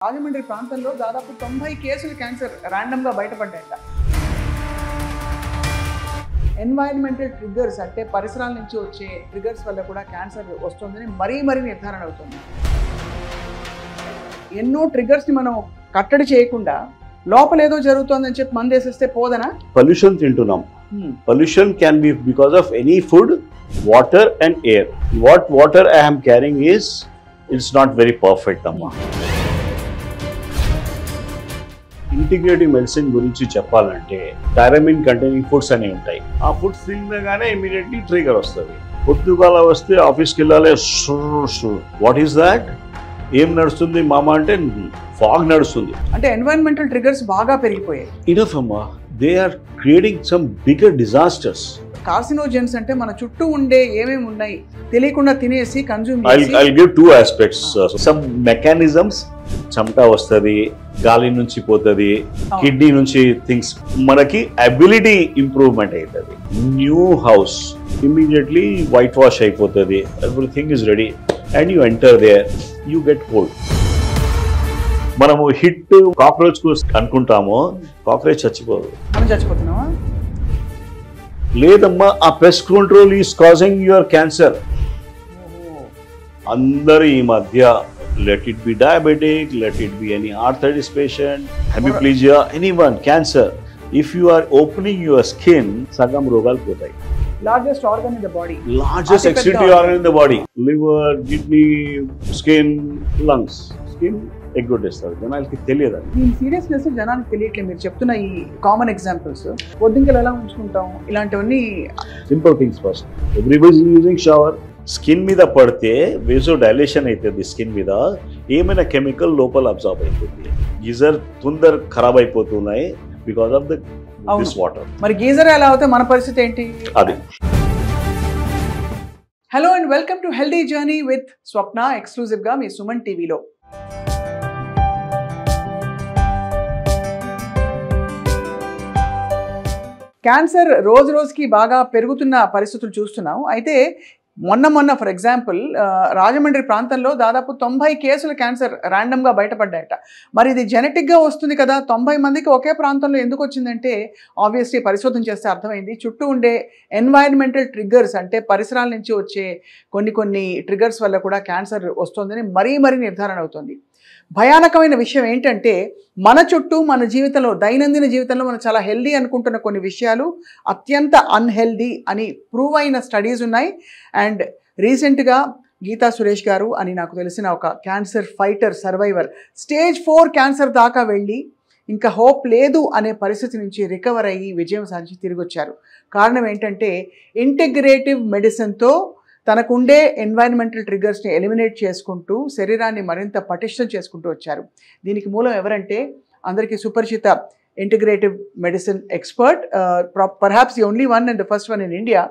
రాజమండ్రి ప్రాంతంలో దాదాపు 90 కేసులు క్యాన్సర్ ర్యాండమ్ గా బయటపడ్డాయట. ఎన్వైరన్మెంటల్ ట్రిగ్గర్స్ అంటే పరిసరాల నుంచి వచ్చే ట్రిగ్గర్స్ వల్ల కూడా క్యాన్సర్ వస్తుందని మరీ నిర్ధారణ అవుతుంది. ఎన్నో ట్రిగ్గర్స్ ని మనం కట్టడి చేయకుండా లోపల ఏదో జరుగుతోందని చెప్పి మందేసేస్తే పోదనా? పొల్యూషన్ తింటున్నాం. Pollution can be because of any food, water and air. What water I am carrying is, it's not very perfect, amma. Integrative medicine గురించి చెప్పాలంటే థైరమిన్ కంటైనింగ్ ఫుడ్స్ అనేవి ఉంటాయి. ఆ ఫుడ్స్ తినగానే ఇమీడియట్లీ ట్రిగర్ వస్తుంది. పొద్దుగాల వస్తే ఆఫీస్కి వెళ్ళాలి, వాట్ ఈస్ దాట్? ఏం నడుస్తుంది మామ అంటే ఫాగ్ నడుస్తుంది. అంటే ఎన్వైరన్మెంటల్ ట్రిగర్స్ బాగా పెరిగిపోయాయి. ఇనఫ్ అమ్మా, they are creating some bigger disasters. Carcinogens అంటే మన చుట్టూ ఉండే ఏమేమి ఉన్నాయి తెలియకుండా తినేసి కన్జ్యూమ్ చేసి. I'll give two aspects. Some mechanisms, చెమట వస్తుంది, గాలి నుంచి పోతుంది, కిడ్నీ నుంచి థింగ్స్, మనకి అబిలిటీ ఇంప్రూవ్మెంట్ అవుతుంది. New house immediately white wash అయిపోతుంది, everything is ready and you enter there, you get cold. మనము హిట్ కాక్రోచ్ కు అనుకుంటాము, కాక్రోచ్ చచ్చిపోదు. మనం చచ్చిపోతున్నామా? లేదమ్మా, ఆ pest control is causing your cancer. అందరూ ఈ మధ్య let it be diabetic, let it be any arthritis patient, hemiplegia, anyone, cancer. If you are opening your skin, sagam rogal potai. Largest organ in the body. Largest excretory organ in the body. Liver, kidney, skin, lungs. Skin ఎగ్గొట్టేస్తారు. జనాలకి తెలియదు. ఈ seriousness జనానికి తెలియట్లేదు. మీరు చెప్తున్న ఈ common examples, పొద్దుంకెళ్ళి ఎలా ఉంచుకుంటాం, ఇలాంటివన్నీ simple things. First everybody using shower. Skin మీద పడితే వేసో డైలేషన్ అవుతుంది. స్కిన్ మీద ఏమైనా కెమికల్ లోపల అబ్జార్బ్ అయిపోతుంది. గీజర్ తొందర ఖరాబ్ అయిపోతున్నాయి బికాస్ ఆఫ్ దిస్ వాటర్. మరి గీజర్ ఎలా అవుతే మన పరిస్థితి ఏంటి? అది. Hello and welcome to healthy journey with Swapna, exclusive గా మీ సుమన్ టీవీలో. క్యాన్సర్ రోజు రోజుకి బాగా పెరుగుతున్న పరిస్థితులు చూస్తున్నాం. అయితే మొన్న ఫర్ ఎగ్జాంపుల్ రాజమండ్రి ప్రాంతంలో దాదాపు 90 కేసులు క్యాన్సర్ ర్యాండమ్గా బయటపడ్డాయట. మరి ఇది జెనెటిక్గా వస్తుంది కదా, 90 మందికి ఒకే ప్రాంతంలో ఎందుకు వచ్చిందంటే ఆబ్వియస్లీ పరిశోధన చేస్తే అర్థమైంది. చుట్టూ ఉండే ఎన్వైరన్మెంటల్ ట్రిగ్గర్స్ అంటే పరిసరాల నుంచి వచ్చే కొన్ని ట్రిగ్గర్స్ వల్ల కూడా క్యాన్సర్ వస్తుందని మరీ నిర్ధారణ అవుతుంది. భయానకమైన విషయం ఏంటంటే మన చుట్టూ మన జీవితంలో, దైనందిన జీవితంలో మనం చాలా హెల్దీ అనుకుంటున్న కొన్ని విషయాలు అత్యంత అన్హెల్దీ అని ప్రూవ్ అయిన స్టడీస్ ఉన్నాయి. అండ్ రీసెంట్గా గీతా సురేష్ గారు అని నాకు తెలిసిన ఒక cancer fighter, survivor, stage 4 cancer దాకా వెళ్ళి ఇంకా హోప్ లేదు అనే పరిస్థితి నుంచి రికవర్ అయ్యి విజయం సాధించి తిరిగి వచ్చారు. కారణం ఏంటంటే ఇంటిగ్రేటివ్ మెడిసిన్తో తనకుండే ఎన్వైరన్మెంటల్ ట్రిగ్గర్స్ని ఎలిమినేట్ చేసుకుంటూ శరీరాన్ని మరింత పటిష్టం చేసుకుంటూ వచ్చారు. దీనికి మూలం ఎవరంటే అందరికీ సుపరిచిత integrative medicine expert, perhaps the only one and the first one in India,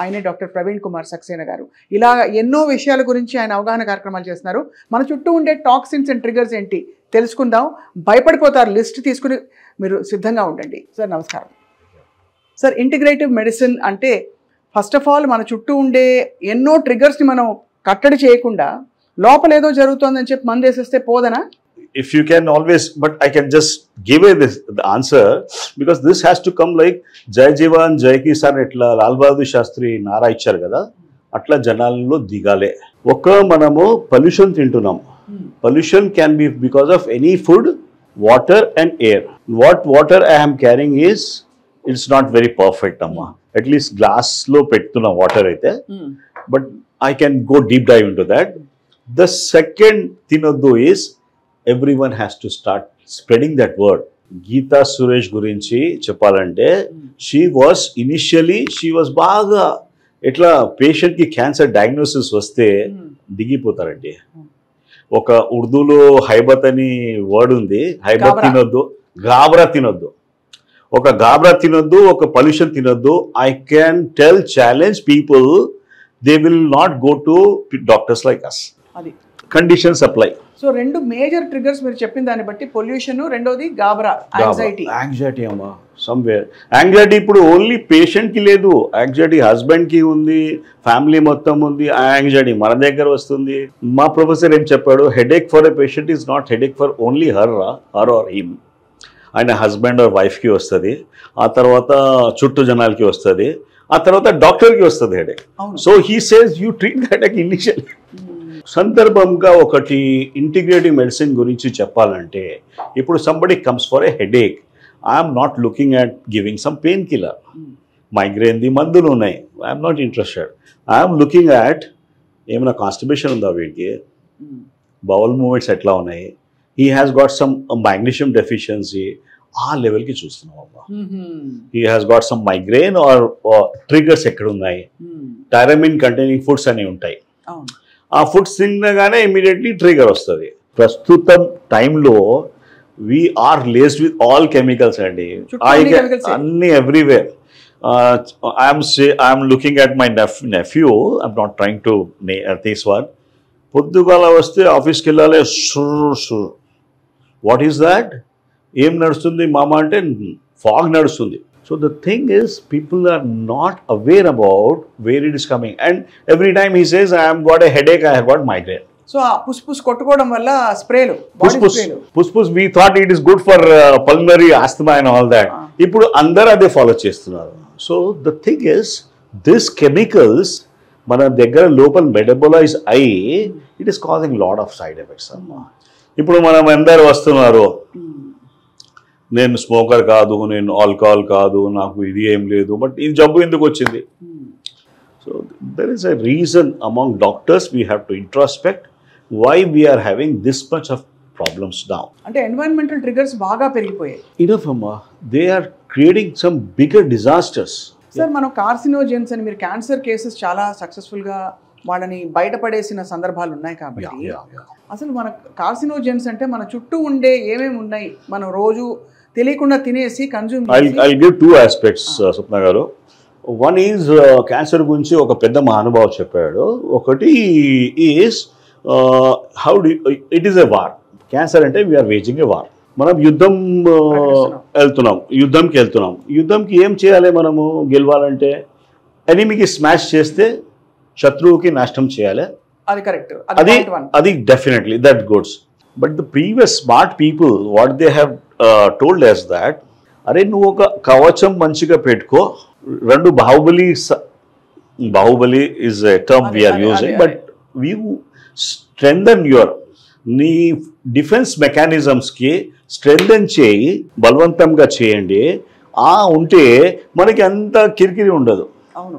ఆయనే డాక్టర్ ప్రవీణ్ కుమార్ సక్సేనా గారు. ఇలా ఎన్నో విషయాల గురించి ఆయన అవగాహన కార్యక్రమాలు చేస్తున్నారు. మన చుట్టూ ఉండే టాక్సిన్స్ అండ్ ట్రిగ్గర్స్ ఏంటి తెలుసుకుందాం. భయపడిపోతారు, లిస్ట్ తీసుకుని మీరు సిద్ధంగా ఉండండి. సార్ నమస్కారం. సార్, ఇంటిగ్రేటివ్ మెడిసిన్ అంటే ఫస్ట్ ఆఫ్ ఆల్ మన చుట్టూ ఉండే ఎన్నో ట్రిగ్గర్స్ని మనం కట్టడి చేయకుండా లోపల ఏదో జరుగుతోందని చెప్పి మందేసేస్తే పోదనా? If you can always, but I can just give the answer because this has to come like Jai Jawan, Jai Kisan, etla Lal Bahadur Shastri Nara icharu kada, atla janallo digale. Oka manamu pollution tintunam. Pollution can be because of any food, water and air. What water I am carrying is, it's not very perfect amma. At least glass lo pettuna water aithe, but I can go deep dive into that. The second tinoddu is everyone has to start spreading that word. Geeta Suresh gurinchi cheppalante, she was baga etla patient ki cancer diagnosis vaste digipotarante. Oka Urdu lo haibat ani word undi, haibat tinoddu, gabra tinoddu. Oka gabra tinoddu, oka pollution tinoddu. I can challenge people, they will not go to doctors like us. Conditions apply. So రెండు major triggers మీరు చెప్పిన దాన్ని బట్టి pollution, రెండోది గాబరా, anxiety అమ్మా somewhere. Anxiety ఇప్పుడు only పేషెంట్కి లేదు, యాంగ్జైటీ హస్బెండ్కి ఉంది, ఫ్యామిలీ మొత్తం ఉంది. ఆ యాంగ్జైటీ మన దగ్గర వస్తుంది. మా ప్రొఫెసర్ ఏం చెప్పాడు, headache for a patient is not headache for only her or him. ఆయన హస్బెండ్ ఆర్ వైఫ్కి వస్తుంది, ఆ తర్వాత చుట్టూ జనాలకి వస్తుంది, ఆ తర్వాత డాక్టర్కి వస్తుంది headache. So he says you treat the headache initially. సందర్భంగా ఒకటి ఇంటిగ్రేటివ్ మెడిసిన్ గురించి చెప్పాలంటే, ఇప్పుడు somebody comes for a headache, I'm not looking at giving some pain killer. మైగ్రేన్ది మందులు ఉన్నాయి, I'm not interested. I'm looking at ఏమైనా కాన్స్టిపేషన్ ఉందా వీడికి, బౌల్ మూమెంట్స్ ఎట్లా ఉన్నాయి, he has got some magnesium deficiency, ఆ లెవెల్కి చూస్తున్నాం అమ్మా. He has got some migraine or triggers ఎక్కడ ఉన్నాయి, టైరమిన్ కంటైనింగ్ ఫుడ్స్ అనేవి ఉంటాయి. ఆ ఫుడ్స్ తినగానే ఇమీడియట్లీ ట్రిగర్ వస్తుంది. ప్రస్తుతం టైంలో we're laced with all chemicals అండి, అన్ని everywhere. I'm looking at my nephew, I'm not trying to this one. పొద్దుగాల వస్తే ఆఫీస్కి వెళ్ళాలి, వాట్ ఈస్ దాట్, ఏం నడుస్తుంది మామ అంటే ఫాగ్ నడుస్తుంది. So the thing is people are not aware about where it is coming, and every time he says I have got a headache, I have got migraine. So ఆ puff కొట్టుకోవడం వల్ల స్ప్రేలు, puff we thought it is good for pulmonary asthma and all that. ఇప్పుడు అందరూ అదే follow చేస్తున్నారు. So the thing is this chemicals మన దగ్గర లోపల మెటబలైజ్ అయ్యి it is causing lot of side effects అమ్మా. ఇప్పుడు మనం అందరు వస్తున్నారు, నేను స్మోకర్ కాదు, నేను ఆల్కహాల్ కాదు, నాకు ఇది ఏం లేదు, బట్ ఈ జబ్బు ఎందుకు వచ్చింది? So there is a reason among doctors, we have to introspect why we are having this much of problems now. అంటే ఎన్వైరన్మెంటల్ ట్రిగర్స్ బాగా పెరిగిపోయాయి. ఇనఫ్ అమ్మా, they are creating some bigger disasters. Sir మనం కార్సినోజెన్స్ అని, మీరు క్యాన్సర్ కేసెస్ చాలా సక్సెస్ఫుల్గా వాళ్ళని బయటపడేసిన సందర్భాలు ఉన్నాయి కాబట్టి, అసలు మన కార్సినోజెన్స్ అంటే మన చుట్టూ ఉండే ఏమేమి ఉన్నాయి, మనం రోజు తెలియకుండా తినేసి consume. I'll give two aspects, స్వప్న గారు. వన్ ఈజ్ క్యాన్సర్ గురించి ఒక పెద్ద మహానుభావు చెప్పాడు. ఒకటి is how do it is a war. Cancer అంటే వీఆర్ వేజింగ్ ఎ వార్. మనం యుద్ధంకి వెళ్తున్నాం. యుద్ధంకి ఏం చేయాలి మనము గెలవాలంటే? ఎనిమికి స్మాష్ చేస్తే శత్రువుకి నాశనం చేయాలి. అది కరెక్ట్, అది definitely that goods. But the previous smart people what they have told us that, అరే నువ్వు ఒక కవచం మంచిగా పెట్టుకో. రెండు Baahubali is a term we're using, but we strengthen నీ డిఫెన్స్ మెకానిజమ్స్కి స్ట్రెంథన్ చేయి, బలవంతంగా చేయండి. ఉంటే మనకి అంత కిరికిరి ఉండదు. అవును,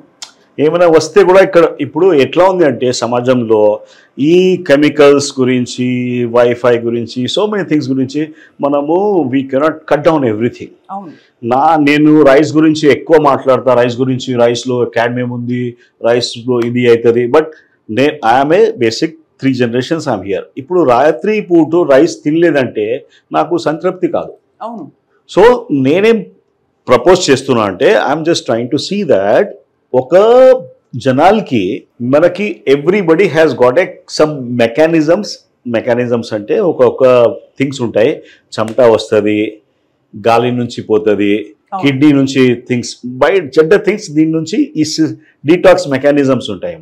ఏమైనా వస్తే కూడా ఇప్పుడు ఎట్లా ఉంది అంటే సమాజంలో ఈ కెమికల్స్ గురించి, వైఫై గురించి, సో మెనీ థింగ్స్ గురించి మనము we cannot cut down everything. నేను రైస్ గురించి ఎక్కువ మాట్లాడతా, రైస్లో క్యాడ్మియం ఉంది, రైస్లో ఇది అవుతుంది. But I'm a basic 3 generations I'm here. ఇప్పుడు రాత్రి పూట రైస్ తినలేదంటే నాకు సంతృప్తి కాదు. అవును. సో నేనేం ప్రపోజ్ చేస్తున్నా అంటే I'm just trying to see that ఒక జనాలకి మనకి everybody has got a some mechanisms అంటే ఒక థింగ్స్ ఉంటాయి. చెమట వస్తుంది, గాలి నుంచి పోతుంది, కిడ్నీ నుంచి థింగ్స్, బయట చెడ్డ థింగ్స్ దీని నుంచి ఈ డీటాక్స్ మెకానిజమ్స్ ఉంటాయి.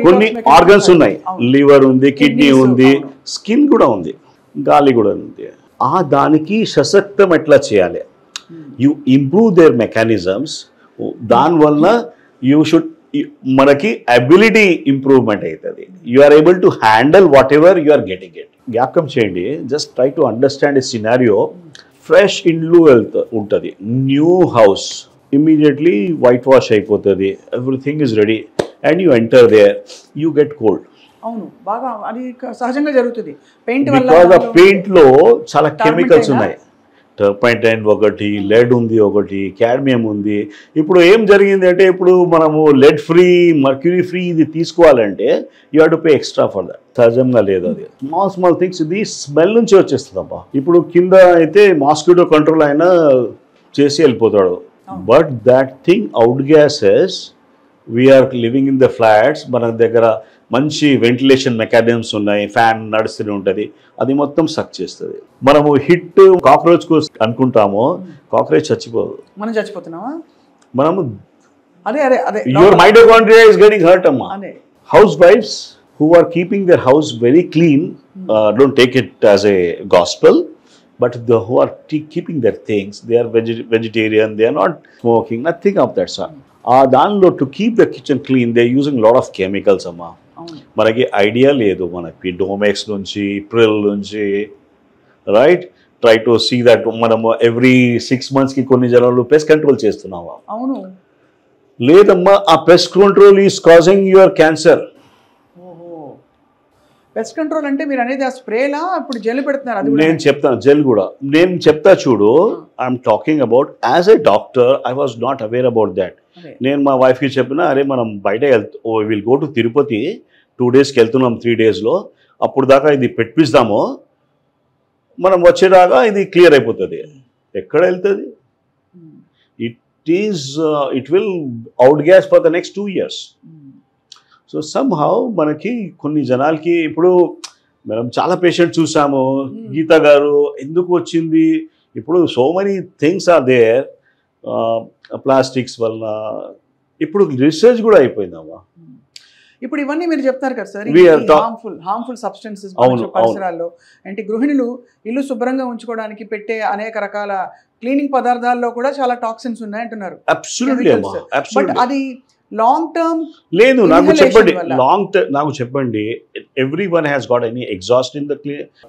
కొన్ని ఆర్గన్స్ ఉన్నాయి, లివర్ ఉంది, కిడ్నీ ఉంది, స్కిన్ కూడా ఉంది, గాలి కూడా ఉంది. దానికి సశక్తం ఎట్లా చేయాలి? You improve their mechanisms. దానివల్ల మనకి అబిలిటీ ఇంప్రూవ్మెంట్ అవుతుంది. You are able to handle whatever you are getting it. జ్ఞాపకం చేయండి, just try to understand a scenario. Fresh ఇల్లు ఉంటుంది, new house, immediately white wash అయిపోతుంది, everything is ready, and you enter there, you get cold. అవును, బాగా అది సహజంగా జరుగుతుంది. బికాజ్ ఆ పెయింట్లో చాలా కెమికల్స్ ఉన్నాయి. టర్పైంటైన్ ఒకటి, లెడ్ ఉంది, ఒకటి క్యాడ్మియం ఉంది. ఇప్పుడు ఏం జరిగింది అంటే, ఇప్పుడు మనము లెడ్ ఫ్రీ, మర్క్యూరీ ఫ్రీ ఇది తీసుకోవాలంటే you have to pay extra for that. సహజంగా లేదు అది. స్మాల్ థింగ్స్, ఇది స్మెల్ నుంచి వచ్చేస్తుందమ్మా. ఇప్పుడు కింద అయితే మాస్కిటో కంట్రోల్ అయినా చేసి వెళ్ళిపోతాడు, but that thing out gases, we're living in the flats. మన దగ్గర మంచి వెంటిలేషన్ మెకానిజమ్స్ ఉన్నాయి, ఫ్యాన్ నడుస్తూనే ఉంటుంది, అది మొత్తం సక్ చేస్తుంది. మనము హిట్ కాక్రోచ్ కు అనుకుంటామో కాక్రోచ్ చచ్చిపోదు, మనం చచ్చిపోతున్నామా? మనము అదే అదే అదే your mitochondria is getting hurt amma. అదే Housewives who are keeping their house very clean, don't take it as a gospel, but who are keeping their things, they are vegetarian, they are not smoking, nothing of that sort. దానిలో to keep the kitchen clean they using lot of chemicals అమ్మా. మనకి idea లేదు, మనకి Domex నుంచి Pril నుంచి right try to see that మనము every 6 months కొన్ని జనాలు పెస్ట్ కంట్రోల్ చేస్తున్నావా? అవును లేదమ్మా, ఆ pest control is causing your cancer. Pest control అంటే మీరు అనేది ఆ స్ప్రేలా ఇప్పుడు జెల్ పెడుతున్నారు? అది నేను చెప్తాను, జెల్ కూడా నేను చెప్తా చూడు. I'm talking about as a doctor, I was not aware about that. నేను మా వైఫ్కి చెప్పిన, అరే మనం బయట విల్ గో టు తిరుపతి 2 daysకి వెళ్తున్నాం, 3 daysలో, అప్పుడు దాకా ఇది పెట్టిస్తాము, మనం వచ్చేదాకా ఇది క్లియర్ అయిపోతుంది. ఎక్కడ వెళ్తుంది? It will out gas for the next 2 years. So somehow మనకి కొన్ని జనాలకి ఇప్పుడు మనం చాలా పేషెంట్ చూసాము. గీత గారు ఎందుకు వచ్చింది? ఇప్పుడు so many things are there, plastics వల్ల ఇప్పుడు రీసెర్చ్ కూడా అయిపోయిందమ్మా. ఇప్పుడు ఇవన్నీ మీరు చెప్తారు కదా సార్, హార్మ్ఫుల్ సబ్స్టెన్సెస్ పరిసరాల్లో అంటే గృహిణులు ఇల్లు శుభ్రంగా ఉంచుకోవడానికి పెట్టే అనేక రకాల క్లీనింగ్ పదార్థాల్లో కూడా చాలా టాక్సిన్స్ ఉన్నాయి అంటున్నారు. బట్ అది లాంగ్ టర్మ్ లేదు. నాకు చెప్పండి, నాకు చెప్పండి, every one has got any exhaust in the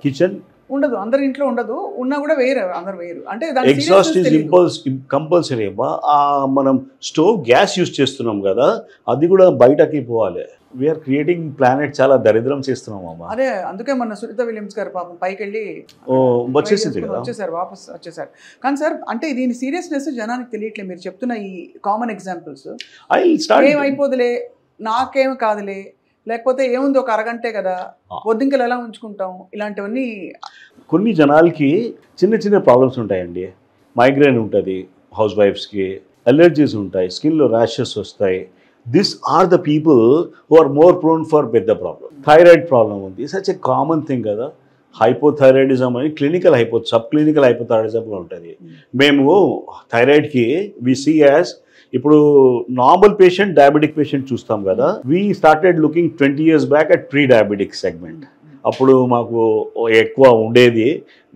kitchen? ఉండదు, అందరి ఇంట్లో ఉండదు, ఉన్నా కూడా వేరు, అందరు వేరు. అంటే ఎగ్జాస్ట్ ఈజ్ కంపల్సరీ అమ్మా. మనం స్టవ్ గ్యాస్ యూజ్ చేస్తున్నాం కదా, అది కూడా బయటకి పోవాలి. వీఆర్ క్రియేటింగ్ ప్లానెట్, చాలా దరిద్రం చేస్తున్నాం అమ్మా. అదే అందుకే మన సునీత విలియమ్స్ గారు పాపం పైకి వెళ్ళి వచ్చేసారు, వాపస్ వచ్చేసారు. కానీ సార్ అంటే దీని సీరియస్నెస్ జనానికి తెలియట్లేదు. మీరు చెప్తున్న ఈ కామన్ ఎగ్జాంపుల్స్ ఏమైపోదులే, నాకేం కాదులే, లేకపోతే ఏముంది ఒక అరగంటే కదా, బొద్దింకలు ఎలా ఉంచుకుంటాం, ఇలాంటివన్నీ. కొన్ని జనాలకి చిన్న చిన్న ప్రాబ్లమ్స్ ఉంటాయండి. మైగ్రేన్ ఉంటుంది హౌస్ వైఫ్స్కి, అలర్జీస్ ఉంటాయి, స్కిన్లో ర్యాషెస్ వస్తాయి. These are the people who are more prone for పెద్ద ప్రాబ్లం. థైరాయిడ్ ప్రాబ్లం ఉంది, సచ్ ఎ కామన్ థింగ్ కదా. హైపోథైరాయిడిజం అని క్లినికల్ సబ్ క్లినికల్ హైపోథైరాయిడిజం ఉంటుంది. మేము థైరాయిడ్కి వి సీ యాజ్, ఇప్పుడు నార్మల్ పేషెంట్, డయాబెటిక్ పేషెంట్ చూస్తాం కదా, we started looking 20 years back at pre diabetic segment. అప్పుడు మాకు ఎక్కువ ఉండేది,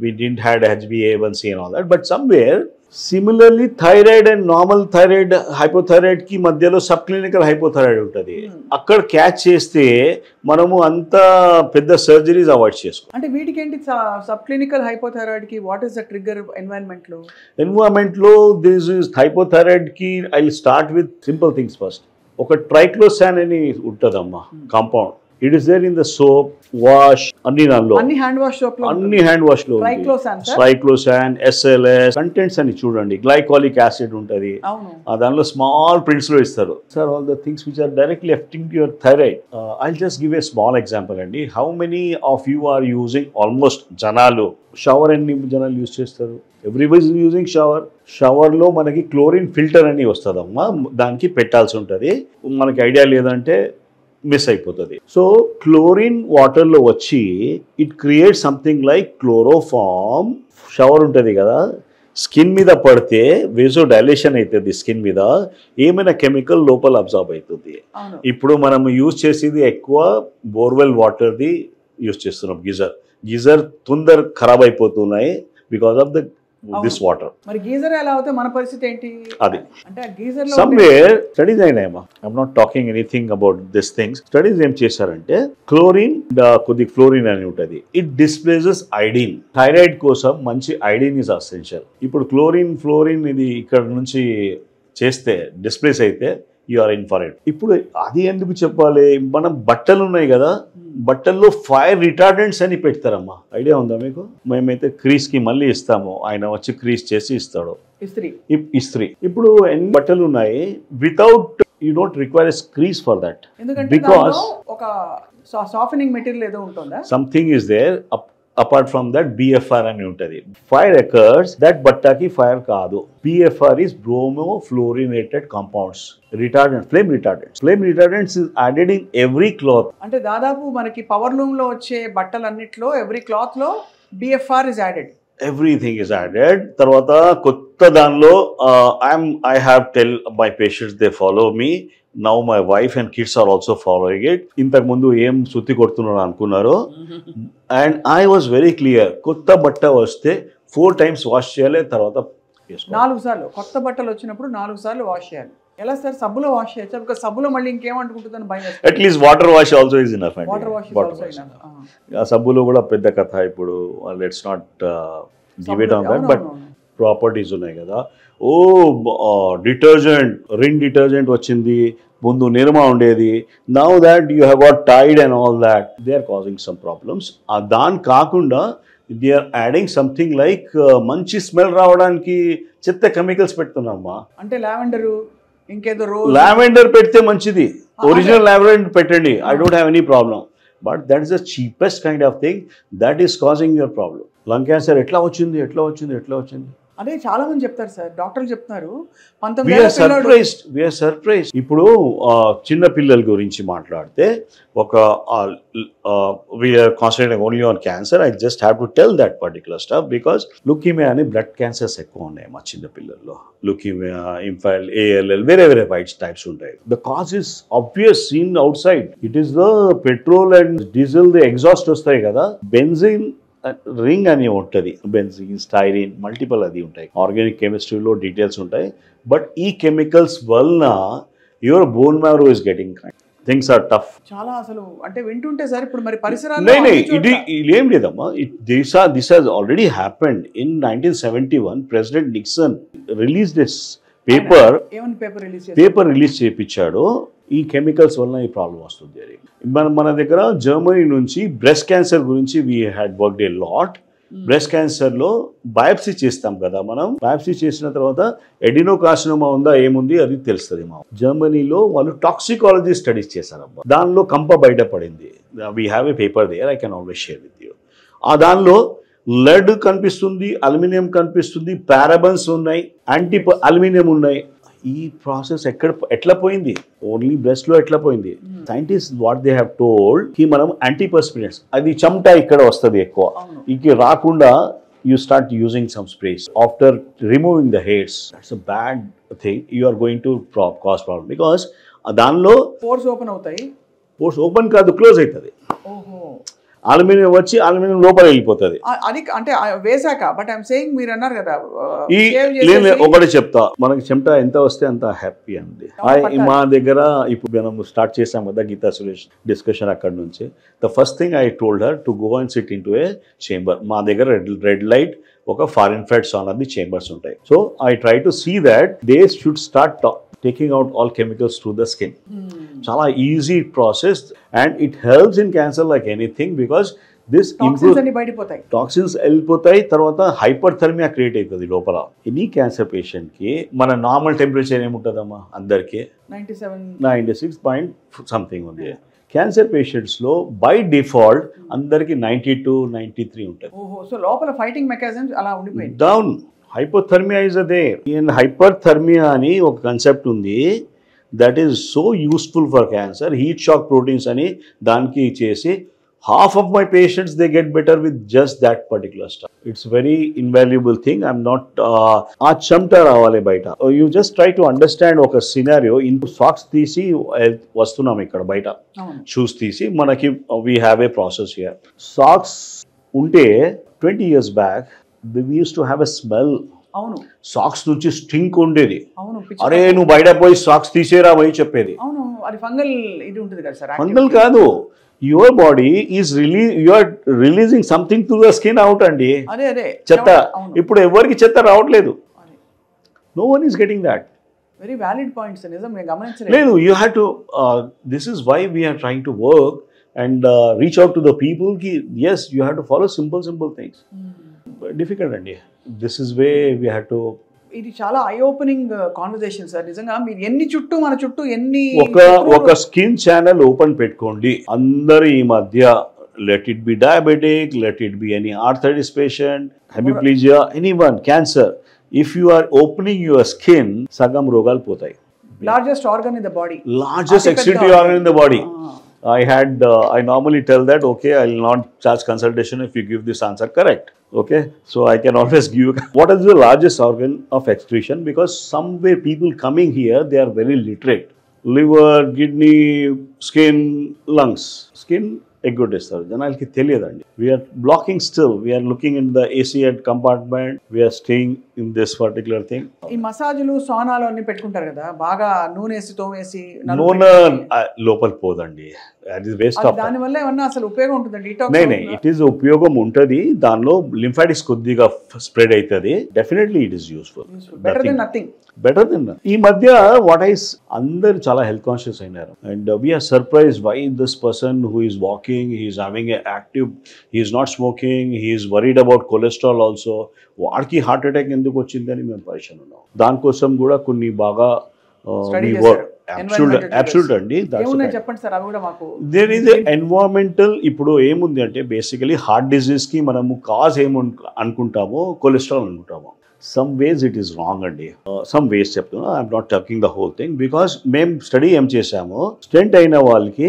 we didn't had HbA1c and all that. But somewhere similarly thyroid and normal thyroid, hypothyroid కి మధ్యలో sub clinical hypothyroid ఉంటుంది. అక్కడ క్యాచ్ చేస్తే మనము అంత పెద్ద సర్జరీస్ అవాయిడ్ చేసుకో. అంటే వీటికి ఏంటి సబ్ క్లినికల్ హైపోథైరాయిడ్ కి what is the trigger environment లో దిస్ ఇస్ హైపోథైరాయిడ్ కి I will start with simple things. First ఒక ట్రైక్లోసాన్ అని ఉంటుందమ్మా compound. It is there in the soap, wash, అన్ని దానిలో, అన్ని హ్యాండ్ వాష్ లో ట్రైక్లోసాన్, SLS కంటెంట్స్ అని చూడండి. గ్లైకాలిక్ యాసిడ్ ఉంటుంది, దానిలో స్మాల్ ప్రింట్స్ లో ఇస్తారు. Sir all the things which are directly affecting your thyroid. I just give a small example అండి. How many of you are using, almost జనాలు shower ఎన్ని జనాలు యూజ్ చేస్తారు? Everybody is using shower. షవర్లో మనకి chlorine filter అని వస్తుందమ్మా, దానికి పెట్టాల్సి ఉంటుంది. మనకి ఐడియా లేదంటే మిస్ అయిపోతుంది. సో క్లోరిన్ వాటర్లో వచ్చి it create something like chloroform. Shower ఉంటుంది కదా, స్కిన్ మీద పడితే వేజో డైలేషన్ అవుతుంది, స్కిన్ మీద ఏమైనా కెమికల్ లోపల అబ్జార్బ్ అవుతుంది. ఇప్పుడు మనం యూజ్ చేసేది ఎక్కువ బోర్వెల్ వాటర్ది యూజ్ చేస్తున్నాం. గీజర్ తొందర ఖరాబ్ అయిపోతున్నాయి because of the this water. మరి గీజర్ ఎలా అవుతే మన పరిస్థితి ఏంటి? అది అంటే గీజర్ లో సమ్వేర్ స్టడీస్ అయినాయమ్మా. I'm not talking anything about this things. Studies ఏం చేశారంటే క్లోరిన్, కొద్ది ఫ్లోరిన్ అని ఉంటుంది, ఇట్ డిస్ప్లేసెస్ ఐడిన్. థైరాయిడ్ కోసం మంచి ఐడిన్ ఇస్ అసెన్షియల్. ఇప్పుడు ఫ్లోరిన్ ఇది ఇక్కడ నుంచి చేస్తే డిస్ప్లేస్ అయితే you are in for it. ఇప్పుడు అది ఎందుకు చెప్పాలి? మనం బట్టలు ఉన్నాయి కదా, బట్టల్లో ఫైర్ రిటార్డెంట్స్ అని పెడతారమ్మా. ఐడియా ఉందా మీకు? మేమైతే క్రీస్ కి మళ్ళీ ఇస్తాము, ఆయన వచ్చి క్రీస్ చేసి ఇస్తాడు, ఇస్త్రీ. ఇప్పుడు ఎన్ని బట్టలు ఉన్నాయి, without you don't require a crease for that, because ఒక సాఫ్టనింగ్ మెటీరియల్ ఏదో ఉంటుందా, something is there. Apart from that BFR అని ఉంటుంది. ఫైర్ ఎకర్స్ దట్ బట్టాకి ఫైర్ కాదు. BFR is bromo fluorinated compounds, retardant, flame retardants. Flame retardants is added in every cloth. అంటే దాదాపు మనకి పవర్ లూమ్ లో వచ్చే బట్టలన్నిట్లో ఎవ్రీ క్లాత్ లో BFR is added. Everything is added. తర్వాత కొత్త దానిలో I have tell my patients, they follow me. Now my wife and kids are also following it. ఇంతకు ముందు ఏం సుత్తి కొడుతున్నాడు అనుకున్నారు. And I was very clear, కొత్త బట్ట వస్తే 4 times వాష్ చేయాలి, తర్వాత 4 సార్లు. కొత్త బట్టలు వచ్చినప్పుడు 4 సార్లు వాష్ చేయాలి. ఎలా సార్, సబ్బులో వాష్ చేయొచ్చా? బికాజ్ సబ్బులో మళ్ళీ ఇంకేమంటుకుంటుందని భయం. At least water wash also is enough. Water wash ఆ సబ్బులో కూడా పెద్ద కథ. ఇప్పుడు let's not give it on that, but properties ఉన్నాయి కదా. ఓ డిటర్జెంట్, రిన్ డిటర్జెంట్ వచ్చింది, ముందు నిర్మా ఉండేది. Now that you have got Tide and all that, they are causing some problems. దాని కాకుండా they are adding something like మంచి స్మెల్ రావడానికి చెత్త కెమికల్స్ పెడుతున్నామ్మా. అంటే లావెండర్, ఇంకేదో లావెండర్ పెడితే మంచిది, ఒరిజినల్ లావెండర్ పెట్టండి, I don't have any problem. But that is the cheapest kind of thing that is causing your problem. Lung cancer ఎట్లా వచ్చింది? అదే చాలా మంది చెప్తారు సార్, డాక్టర్లు చెప్తున్నారు. ఇప్పుడు చిన్న పిల్లల గురించి మాట్లాడితే ఒక we're concentrating only on cancer. I just have to tell that particular stuff because leukemia అని బ్లడ్ క్యాన్సర్స్ ఎక్కువ ఉన్నాయి మా చిన్న పిల్లల్లో. లుకీమియా, ఇంఫైల్, ALL, వేరే వైట్స్ టైప్స్ ఉంటాయి. The cause is obvious seen outside. It is the petrol and diesel, the exhaust వస్తాయి కదా, బెంజిన్ రింగ్ అని ఉంటుంది, బెంజిన్, స్టైరిన్, మల్టిపుల్ అది ఉంటాయి. ఆర్గానిక్ కెమిస్ట్రీలో డీటెయిల్స్ ఉంటాయి. బట్ ఈ కెమికల్స్ వలన your bone marrow is getting things are tough. చాలా అసలు అంటే వింటుంటే సార్ ఇప్పుడు మరి పరిసరాలు ఇది ఏం లేదమ్మా. This has already happened in 1971. President Nixon release this paper release చేయించాడు. ఈ కెమికల్స్ వలన ఈ ప్రాబ్లం వస్తుంది అని. మన దగ్గర జర్మనీ నుంచి బ్రెస్ట్ క్యాన్సర్ గురించి we had worked a lot. Breast క్యాన్సర్లో బయాప్సీ చేస్తాం కదా మనం. బయాప్సీ చేసిన తర్వాత ఎడినోకార్సినోమా ఉందా, ఏముంది అది తెలుస్తుంది. జర్మనీలో వాళ్ళు టాక్సికాలజీ స్టడీస్ చేశారమ్మా. దానిలో కంప బయటపడింది. We have a paper there, I can always share with you. ఆ దానిలో లెడ్ కనిపిస్తుంది, అల్యూమినియం కనిపిస్తుంది, పారాబన్స్ ఉన్నాయి, అల్యూమినియం ఉన్నాయి. ఈ ప్రాసెస్ ఎట్లా పోయింది, ఓన్లీ బ్రెస్ట్ లో ఎట్లా పోయింది? Scientist what they have told కి మనం యాంటీపర్స్పిరెంట్స్, అది చెమట ఇక్కడ వస్తుంది ఎక్కువ, ఇక రాకుండా you start using some sprays after removing the hairs. That's a bad thing. You are going to cause problem because దానిలో పోర్స్ ఓపెన్ అవుతాయి. పోర్స్ ఓపెన్ కాదు, క్లోజ్ అవుతుంది. అల్యూమినియం వచ్చి అల్యూమినియం లోపల వెళ్ళిపోతుంది. అది అంటే వేసాక. బట్ ఐఎమ్ సేయింగ్ మీరు అన్నారు కదా, ఒకటి చెప్తా, మనకి చెమట ఎంత వస్తే అంత హ్యాపీ అండి. మా దగ్గర ఇప్పుడు మనం స్టార్ట్ చేసాం కదా గీతా సురేష్ డిస్కషన్, అక్కడ నుంచి the first thing I told her to go and sit in to a chamber. మా దగ్గర రెడ్ లైట్, ఒక ఫారిన్ ఫైట్ సాన్ అది చేంబర్స్ ఉంటాయి. So I try to see that they should start taking out all chemicals through the skin. Chala easy process and it helps in cancer like anything because this toxins ani bayadipotayi, toxins ellipotayi, tarvata hyperthermia create aitadi lopala. Any cancer patient ki mana normal temperature em untadamma andarki 96 point something undi. Cancer patients లో by default అందరికి 92, 93 ఉంటుంది. So లోపల fighting mechanisms అలా ఉండిపోయింది. Down hypothermia is there. And hyperthermia అని ఒక concept ఉంది that is so useful for cancer. Heat shock proteins అని దానికి చేసి half of my patients they get better with just that particular stuff. It's very invaluable thing. I'm not aa chamta ravale baita. You just try to understand oka scenario. In socks teesi vastunam ikkada baita, shoes teesi manaki we have a process here. Socks unte 20 years back we used to have a smell. అవును, socks నుంచి stink ఉండేది. అవును, అరే నువ్వు బయట పోయి socks తీసేరా పోయి చెప్పేది. అవును, అది ఫంగల్ ఇది ఉంటుంది కదా సార్. ఫంగల్ కాదు, your body is you are releasing something through the skin out అండి. అదే చెత్త. ఇప్పుడు ఎవరికి చెత్త రావట్లేదు. No one is getting that. Very valid points. నిజం, నేను గమనించలేదు. లేదు, you have to this is why we are trying to work and reach out to the people ki yes you have to follow simple things. Difficult అండి. This is where we have to. ఇది చాలా eye opening conversation sir. నిజంగా మీరు ఎన్ని చుట్టూ మన చుట్టూ ఎన్ని ఒక స్కిన్ ఛానల్ ఓపెన్ పెట్టుకోండి. అందరు ఈ మధ్య let it be diabetic, let it be any arthritis patient, hemiplegia, anyone, cancer. If you are opening your skin, sagam rogal potai. Largest organ in the body. Largest excretory organ in the body. I normally tell that, okay, I will not charge consultation if you give this answer correct. Okay, so I can always give you what is the largest organ of excretion, because somewhere people coming here, they are very literate. Liver, kidney, skin, lungs. Skin ఎగ్గొట్టేస్తారు, జనాలకి తెలియదండి. We're blocking still, we're looking in the AC compartment, we're staying in this particular thing. ఈ మసాజులు సోనాలు అన్ని పెట్టుకుంటారు కదా, బాగా నూనె వేసి తోమేసి నూనె లోపల పోదండి, అది వేస్ట్ ఆఫ్. దాని వల్ల ఏమన్నా అసలు ఉపయోగం ఉంటుందండి? ఇట్ ఈస్ ఉపయోగం ఉంటుంది, దానిలో లింఫాటిక్స్ కొద్దిగా స్ప్రెడ్ అవుతుంది. Definitely it is useful, better than nothing. Better than. ఈ మధ్య వాట్ ఐస్ అందరు చాలా హెల్త్ కాన్షియస్ అయినారు, and we're surprise why this person who is walking, he is having a active, he is not smoking, he is worried about cholesterol also. వాడికి heart attack ఎందుకు వచ్చిందని మేము పరిచయం ఉన్నాం. దానికోసం కూడా కొన్ని బాగా అబ్సల్యూట్ అండి. There is environmental. ఇప్పుడు ఏముంది అంటే బేసికలీ హార్ట్ డిజీజ్ కి మనము కాజ్ ఏమి అనుకుంటామో కొలెస్ట్రాల్ అనుకుంటాము. Some ways it is wrong అండి, సమ్ వేస్ చెప్తున్నా. I'm not talking the whole thing, because మేము స్టడీ ఏం చేసాము, స్టెంట్ అయిన వాళ్ళకి,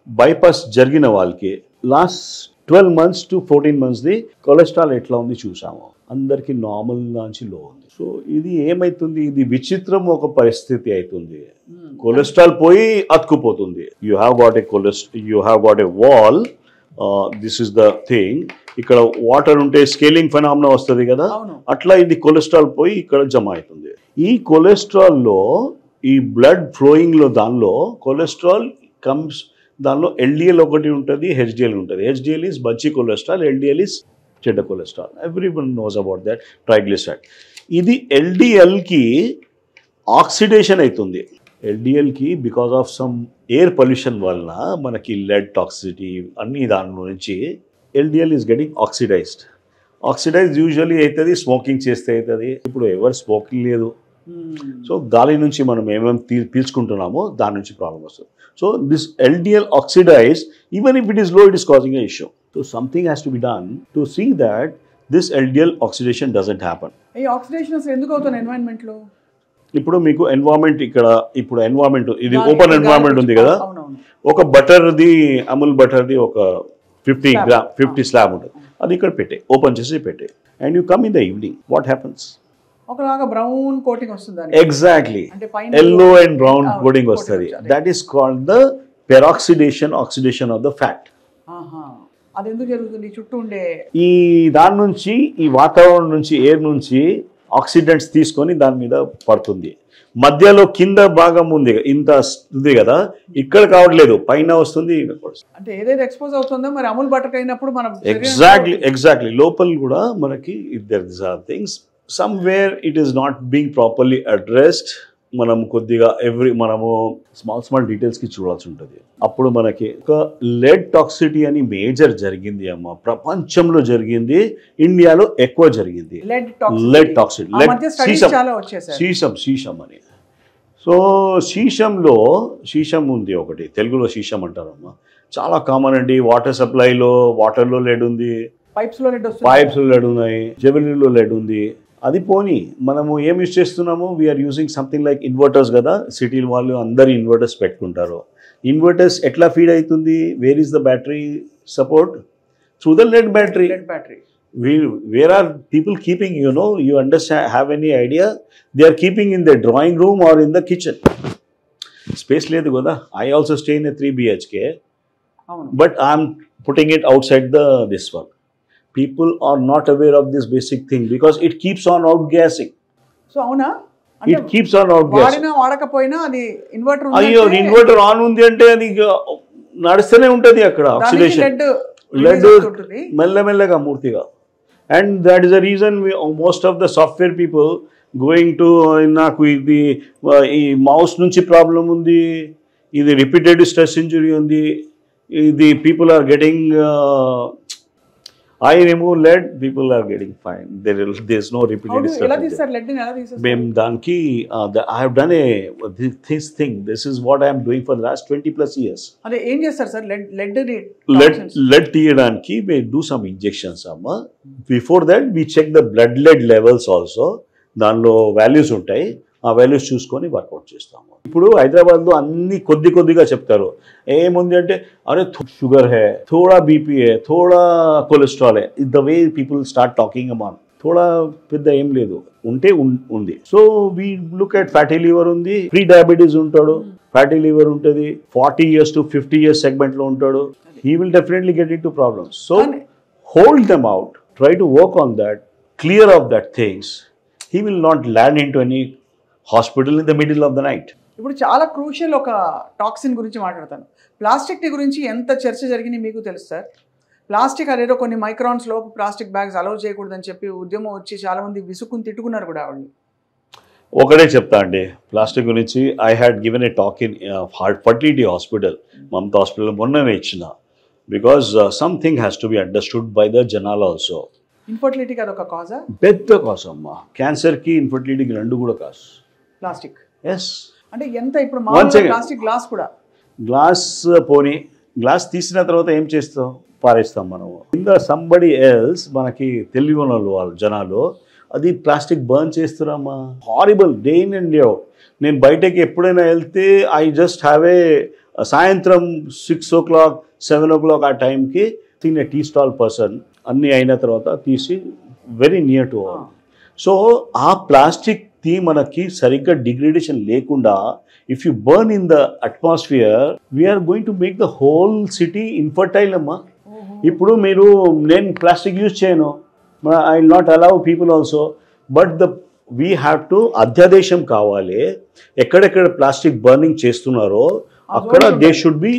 బైపాస్ జరిగిన వాళ్ళకి last 12 months to 14 months the cholesterol ఎట్లా ఉంది చూసాము. అందరికి నార్మల్ నుంచి లో ఉంది. సో ఇది ఏమైతుంది, ఇది విచిత్రం ఒక పరిస్థితి అవుతుంది. కొలెస్ట్రాల్ పోయి అతుకుపోతుంది. You have got a wall, this is the thing. ఇక్కడ వాటర్ ఉంటే స్కేలింగ్ ఫెనామినా వస్తుంది కదా, అట్లా ఇది కొలెస్ట్రాల్ పోయి ఇక్కడ జమ అవుతుంది. ఈ కొలెస్ట్రాల్లో, ఈ బ్లడ్ ఫ్లోయింగ్ లో దానిలో కొలెస్ట్రాల్ కమ్స్, దానిలో ఎల్డిఎల్ ఒకటి ఉంటుంది, హెచ్డిఎల్ ఉంటుంది. హెచ్డిఎల్ ఈస్ మంచి కొలెస్ట్రాల్, ఎల్డిఎల్ ఈస్ చెడ్డ cholesterol. Everyone knows about that. Triglyceride. ఇది ఎల్డిఎల్కి ఆక్సిడేషన్ అవుతుంది. ఎల్డిఎల్కి because of some air pollution వలన మనకి లెడ్ టాక్సిటీ అన్ని దాని నుంచి LDL is getting oxidised. Usually అవుతుంది స్మోకింగ్ చేస్తే అవుతుంది. ఇప్పుడు ఎవరు స్మోకింగ్ లేదు, సో గాలి నుంచి మనం ఏమేమి పీల్చుకుంటున్నామో దాని నుంచి ప్రాబ్లం వస్తుంది. So this LDL oxidise, even if it is low, it is causing a issue. So something has to be done to see that this LDL oxidation doesn't happen. ఈ oxidation అసలు ఎందుకు అవుతుంది ఎన్వైరన్మెంట్ లో? ఇప్పుడు మీకు environment ఇక్కడ, ఇప్పుడు environment ఇది ఓపెన్ ఎన్వైరన్మెంట్ ఉంది కదా, ఒక బటర్ది, అమూల్ బటర్ది ఒక 50 స్లాబ్ ఉంటుంది, అది ఇక్కడ పెట్టే, ఓపెన్ చేసి పెట్టే, and you come in the evening, what happens? ఒకలాగా బ్రౌన్ కోటింగ్ వస్తుంది. Exactly, yellow and brown coating వస్తుంది. That is called the peroxidation, oxidation of the fat. అది ఎందుకు జరుగుతుంది? చుట్టూ ఉండే ఈ దాని నుంచి, ఈ వాతావరణం నుంచి, ఎయిర్ నుంచి ఆక్సిడెంట్స్ తీసుకొని దాని మీద పడుతుంది. మధ్యలో కింద భాగం ఉంది, ఇంత ఉంది కదా, ఇక్కడ కావట్లేదు, పైన వస్తుంది. అంటే ఏదైతే ఎక్స్పోజ్ అవుతుందో మరి అమూల్ బటర్ అయినప్పుడు మనం ఎగ్జాక్ట్లీ లోపల కూడా మనకి there are things somewhere it is not being properly addressed. మనం కొద్దిగా మనము స్మాల్ డీటెయిల్స్కి చూడాల్సి ఉంటుంది. అప్పుడు మనకి ఒక లెడ్ టాక్సిటీ అని మేజర్ జరిగింది అమ్మ, ప్రపంచంలో జరిగింది, ఇండియాలో ఎక్కువ జరిగింది. లెడ్ టాక్సిటీ, శీషం అని. సో శీషం ఉంది ఒకటి, తెలుగులో శీషం అంటారమ్మా, చాలా కామన్ అండి. వాటర్ సప్లైలో, వాటర్లో లెడ్ ఉంది, పైప్స్లో లెడ్ ఉన్నాయి, జెవెలరీలో లెడ్ ఉంది. అది పోనీ మనము ఏం యూజ్ చేస్తున్నాము, we're using something like inverters కదా, సిటీ వాళ్ళు అందరు ఇన్వర్టర్స్ పెట్టుకుంటారు. ఇన్వర్టర్స్ ఎట్లా ఫీడ్ అవుతుంది? Where is the battery support? Through the lead battery. Where are people keeping, you understand, have any idea? They are keeping in the drawing room or in the kitchen. Space లేదు కదా. I also stay in a 3 BHK, but I'm putting it outside this one. People are not aware of this basic thing because it keeps on outgassing. So avuna, it keeps on outgassing. vaadina vaadakapoyina adi inverter undi, ayyo inverter on undi ante adi nadustane untadi akkada oxidation, lead mella moortiga. And that is the reason most of the software people going to naaku idi ee mouse nunchi problem undi, idi repeated stress injury undi, idi people are getting I remove lead, people are getting fine. There's no repeated stuff. ఎలా తీస్తారు lead ఎలా తీస్తారు? మేము దానికి I have done this thing. This is what I am doing for the last 20+ years. అదే ఏం చేస్తారు sir lead Lead తీయడానికి we do some injections అమ్మా. Before that we check the blood lead levels also. దానిలో values ఉంటాయి, ఆ values చూసుకొని work out చేస్తాము. ఇప్పుడు హైదరాబాద్లో అన్ని కొద్దిగా చెప్తారు. ఏముంది అంటే అరే షుగర్ హే, థోడా బీపీ హే, థోడా కొలెస్ట్రాల్ హే. The way people start talking అమాన్ థోడా పెద్ద ఏం లేదు, ఉంటే ఉంది. So we look at fatty liver ఉంది, ప్రీ డయాబెటీస్ ఉంటాడు, ఫ్యాటీ లివర్ ఉంటుంది, 40 years to 50 years సెగ్మెంట్లో ఉంటాడు. He will definitely get into problems. So hold them out, try to work on that, clear off that things. He will not land into any hospital in the middle of the night. ఇప్పుడు చాలా crucial ఒక toxin గురించి మాట్లాడతాను. Plastic గురించి ఎంత చర్చ జరిగింది మీకు తెలుసు సార్? ప్లాస్టిక్ అదేదో కొన్ని మైక్రాన్స్ లోపు ప్లాస్టిక్ బ్యాగ్స్ అలౌ చేయకూడదని చెప్పి ఉద్యమం వచ్చి చాలా మంది విసుక్కుని తిట్టుకున్నారు కూడా వాళ్ళు. ఒకటే చెప్తా అండి ప్లాస్టిక్ గురించి. I had given a talk in fertility hospital, Mamata hospital మొన్ననే ఇచ్చిన. Because something has to be understood by the జనాల్ ఆల్సో. ఇన్ఫర్టిలిటీకి అదొక కాజా? పెద్ద కాజ్ అమ్మా. క్యాన్సర్కి ఇన్ఫర్టిలిటీకి రెండు కూడా కాజ్ ప్లాస్టిక్. ఎస్. అంటే ఎంత ఇప్పుడు మామూలుగా ప్లాస్టిక్ గ్లాస్ కూడా, గ్లాస్ పోనీ గ్లాస్ తీసిన తర్వాత ఏం చేస్తాం, పారేస్తాం మనము. కింద సంబడి ఎల్స్ మనకి తెలివి ఉన్న వాళ్ళు జనాలు అది ప్లాస్టిక్ బర్న్ చేస్తున్నామా. Horrible, day in and day out. నేను బయటకి ఎప్పుడైనా వెళ్తే ఐ జస్ట్ హ్యావ్ ఏ సాయంత్రం 6 o'clock 7 o'clock ఆ టైంకి తినే టీ స్టాల్ పర్సన్ అన్నీ అయిన తర్వాత తీసి very near to all. So ఆ ప్లాస్టిక్ది మనకి సరిగ్గా డిగ్రేడేషన్ లేకుండా if you burn in the atmosphere we're going to make the whole city infertile అమ్మా. ఇప్పుడు నేను ప్లాస్టిక్ యూజ్ చేయను, I will not allow people also. But we have to అధ్యాదేశం కావాలి. ఎక్కడెక్కడ ప్లాస్టిక్ బర్నింగ్ చేస్తున్నారో అక్కడ they should be.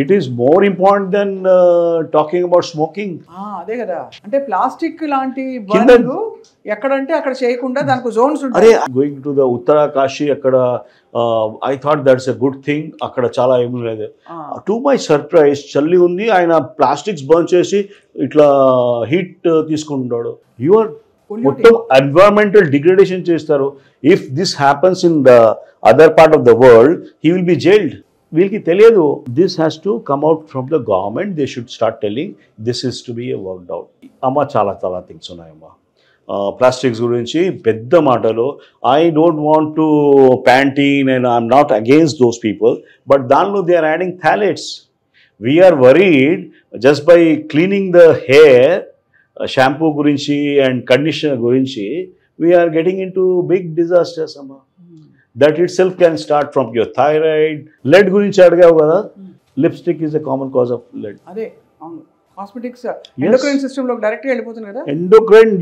It is more important than talking about smoking. అదే కదా, అంటే ప్లాస్టిక్ లాంటి బర్నింగ్ ఎక్కడంటే అక్కడ చేయకుండా దానికి జోన్స్ ఉంటాయి. అరే గోయింగ్ టు ద ఉత్తరాకాశి అక్కడ I thought that's a good thing. అక్కడ చాలా ఏమి లేదు. టు మై సర్ప్రైజ్ చల్లి ఉంది, ఆయన ప్లాస్టిక్స్ బర్న్ చేసి ఇట్లా హీట్ తీసుకుంటాడు. యూఆర్ మొత్తం ఎన్వైరన్మెంటల్ డిగ్రేడేషన్ చేస్తారు. If this happens in the other part of the world he will be jailed. వీళ్ళకి తెలియదు. This has to come out from the government. They should start telling this is to be a worked out. అమ్మ చాలా things ఉన్నాయమ్మా plastics గురించి పెద్ద మాటలు. I don't want to Pantene and I'm not against those people, but దానిలో they are adding phthalates. We're worried just by cleaning the hair, shampoo గురించి and conditioner గురించి we're getting in to big disasters అమ్మా. That itself can start from your thyroid. Lead గురించి అడిగావు కదా, lipstick is a common cause of lead. అదే అవును, cosmetics endocrine system లో direct గా వెళ్ళిపోతుంది కదా. ఎండోక్రైన్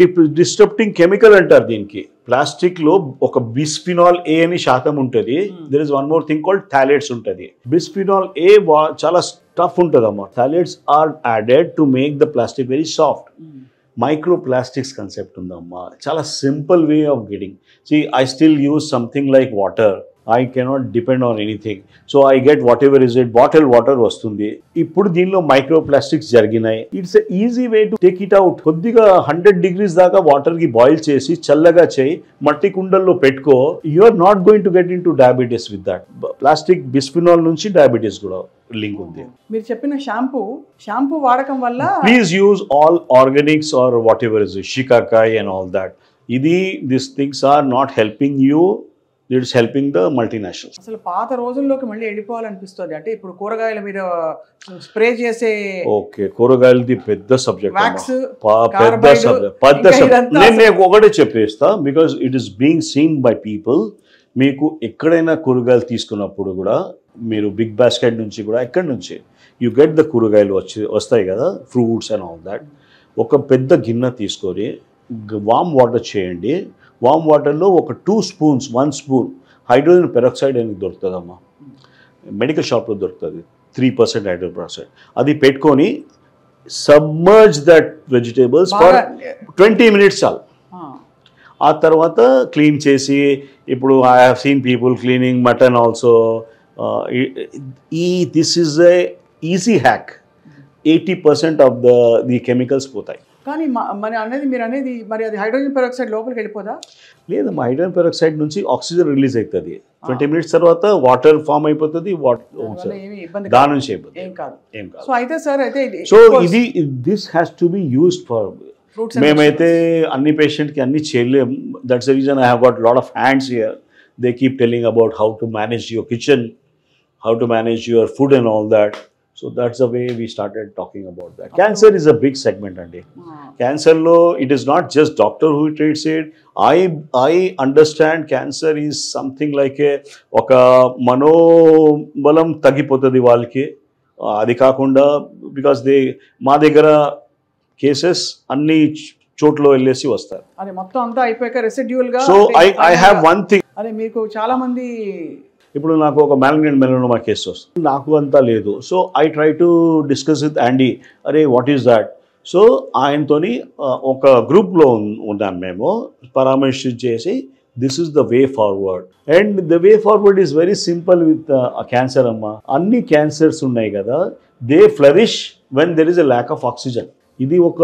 డిస్టర్బింగ్ కెమికల్ అంటారు దీనికి. ప్లాస్టిక్ లో ఒక బిస్ఫినాల్ ఏ అని శాతం ఉంటుంది. There is one more thing called phthalates ఉంటుంది. బిస్ఫినాల్ ఏ చాలా టఫ్ ఉంటుంది అమ్మా. Phthalates are added to make the plastic very soft. Microplastics concept ఉందమ్మా. చాలా simple way of getting. See, I still use something like water. I cannot depend on anything. So I get whatever is it, bottled water వస్తుంది. ఇప్పుడు దీనిలో microplastics జరిగినాయి. It's a easy way to take it out. కొద్దిగా 100 degrees దాకా వాటర్కి boil చేసి చల్లగా చేయి, మట్టి కుండల్లో పెట్టుకో. You are not going to get into diabetes with that. Plastic bisphenol నుంచి డయాబెటీస్ కూడా లింక్ ఉంది. మీరు చెప్పిన షాంపూ వాడకం వల్ల please use all organics or whatever is shikakai and all that. These things are not helping you, it is helping the multinationals. అసలు పాత రోజుల్లోకి మళ్ళీ వెళ్ళిపోవాలనిపిస్తుంది. అంటే ఇప్పుడు కూరగాయల మీద స్ప్రే చేసే, ఓకే కూరగాయలది పెద్ద సబ్జెక్ట్, పెద్ద సబ్జెక్ట్. నేను ఒకటే చెప్పేస్తా, because it is being scene by people. మీకు ఎక్కడైనా కూరగాయలు తీసుకున్నప్పుడు కూడా మీరు బిగ్ బాస్కెట్ నుంచి కూడా ఎక్కడి నుంచి యూ గెట్ ద కూరగాయలు వస్తాయి కదా, ఫ్రూట్స్ అండ్ ఆల్ దాట్. ఒక పెద్ద గిన్నె తీసుకొని వామ్ వాటర్ చేయండి. వామ్ వాటర్లో ఒక 2 spoons 1 spoon హైడ్రోజన్ పెరాక్సైడ్ అని దొరుకుతుందమ్మా. మెడికల్ షాప్లో దొరుకుతుంది, 3% హైడ్రోజన్ పెరాక్సైడ్. అది పెట్టుకొని submerge that vegetables for 20 minutes చాలు. ఆ తర్వాత క్లీన్ చేసి, ఇప్పుడు I have seen people cleaning mutton also. This is a easy hack. 80% of the chemicals పోతాయి. కానీ మరి అనేది మీరు అనేది మరి అది హైడ్రోజన్ పెరాక్సైడ్ లోపలికి వెళ్ళిపోదా? లేదు, మా హైడ్రోజన్ పెరాక్సైడ్ నుంచి ఆక్సిజన్ రిలీజ్ అవుతుంది. 20 minutes తర్వాత వాటర్ ఫామ్ అయిపోతుంది. దాని నుంచి ఏం కాదు. సో అయితే సార్ అయితే సో ఇది this has to be used for. మేమైతే అన్ని పేషెంట్కి అన్ని చేయలేం. That's the reason I have got lot of hands here. They keep telling about how to manage your kitchen, how to manage your food and all that. So that's the way we started talking about that. Cancer is a big segment, Andy. Cancer lo, it is not just doctor who treats it. I understand cancer is something like oka manobalam tagipotadi valki adi kaakunda, because they ma దగ్గర cases అన్ని చోట్ల వెళ్ళేసి వస్తారు. అది మొత్తం అంతా అయిపోయాక residual గా. So I have one thing. అదే మీకు చాలా మంది ఇప్పుడు నాకు ఒక మ్యాలిగ్నెంట్ మెలనోమా కేసు వస్తుంది, నాకు అంతా లేదు. So I try to discuss with Andy, అరే వాట్ ఈస్ దాట్. సో ఆయనతోని ఒక గ్రూప్లో ఉన్నాను మేము, పరామర్శించేసి this is the way forward. And the way forward is very simple with cancer అమ్మ. అన్ని క్యాన్సర్స్ ఉన్నాయి కదా, they flourish when there is a lack of oxygen. ఇది ఒక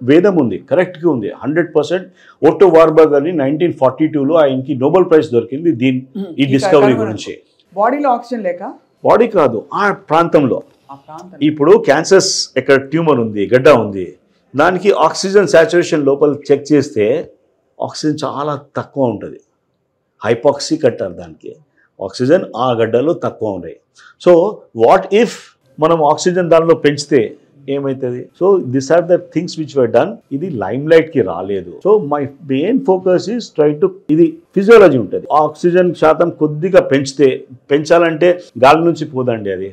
వేదం ఉంది, కరెక్ట్గా ఉంది 100%. ఓటో వార్బర్గ్ అని 1942లో ఆయనకి నోబెల్ ప్రైజ్ దొరికింది ఈ డిస్కవరీ గురించి. బాడీలో ఆక్సిజన్ లేక, బాడీ కాదు ఆ ప్రాంతంలో. ఇప్పుడు క్యాన్సర్స్ ఎక్కడ ట్యూమర్ ఉంది, గడ్డ ఉంది, దానికి ఆక్సిజన్ సాచురేషన్ లోపల చెక్ చేస్తే ఆక్సిజన్ చాలా తక్కువ ఉంటుంది. హైపాక్సిక్ అంటారు దానికి. ఆక్సిజన్ ఆ గడ్డలో తక్కువ ఉన్నాయి. సో వాట్ ఇఫ్ మనం ఆక్సిజన్ దానిలో పెంచితే ఏమవుతుంది? So this are the things which were done. ఇది లైమ్ లైట్ కి రాలేదు. So my main focus is try to, ఇది ఫిజియాలజీ ఉంటుంది. ఆక్సిజన్ శాతం కొద్దిగా పెంచాలంటే గాలి నుంచి పోదండి అది.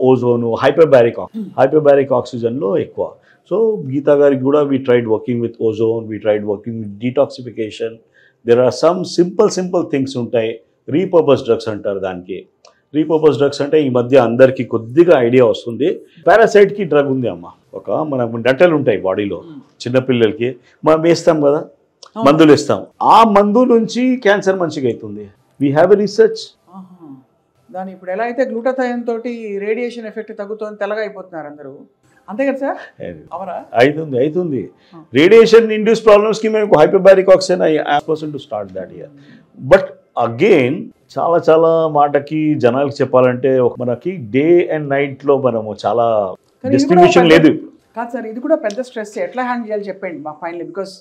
ఓజోను, హైపర్బారిక్ ఆక్సిజన్లో ఎక్కువ. సో గీతా గారికి కూడా we tried working with ozone, we tried working with detoxification. There are some simple things ఉంటాయి. రీపర్పస్ డ్రగ్స్ అంటారు దానికి. రీపర్పస్ డ్రగ్స్ అంటే ఈ మధ్య అందరికీ కొద్దిగా ఐడియా వస్తుంది. పారాసైట్కి డ్రగ్ ఉంది అమ్మ. ఒక మన డట్టలు ఉంటాయి బాడీలో, చిన్నపిల్లలకి మనం వేస్తాం కదా, మందులు వేస్తాం. ఆ మందు నుంచి క్యాన్సర్ మంచిగా అవుతుంది. We have a research. దాని ఇప్పుడు ఎలా అయితే గ్లూటాథయోన్ తోటి రేడియేషన్ ఎఫెక్ట్ తగ్గుతుంది, తెల్లగా అయిపోతున్నారు అందరూ, అంతే కదా సార్? అవుతుంది. రేడియేషన్ ఇండ్యూస్ ప్రాబ్లమ్స్ కి మేము hyperbaric oxygen to start that year. But again చాలా మాటకి జనాలకు చెప్పాలంటే మనకి డే అండ్ నైట్ లో మనము చాలా డిస్ట్రిబ్యూషన్ లేదు కాదు సార్. ఇది కూడా పెద్ద స్ట్రెస్. ఎట్లా హ్యాండిల్ చేయాలి చెప్పండి మా ఫైనల్. బికాస్